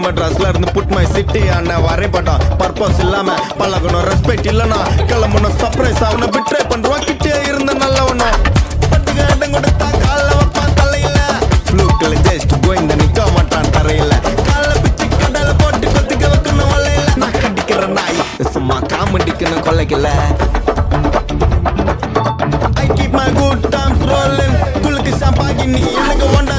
மெட்ராஸ்ல இருந்து put my city அண்ணன் வரைபடம் பர்பஸ் இல்லாம பழகணும் ரெஸ்பெக்ட் இல்லனா கிளம்பணும் சர்ப்ரைஸ் அவனை பிட்ரே பண்றான் கிட்டே இருந்த நல்லவனும் பட்டுக்கு இடம் கொடுத்தா கால வைப்பான் தலையில ஃப்ளூக்ல ஜஸ்ட் கோயிந்த நிக்க மாட்டான் தரையில கால பிச்சு கடல போட்டு கொத்திக்க வைக்கணும் வலையில நான் கடிக்கிற நாய் சும்மா காமெடிக்குன்னு கொலைக்கல I keep my good times rolling குளுக்கு சாப்பாகி நீ எனக்கு ஒண்டா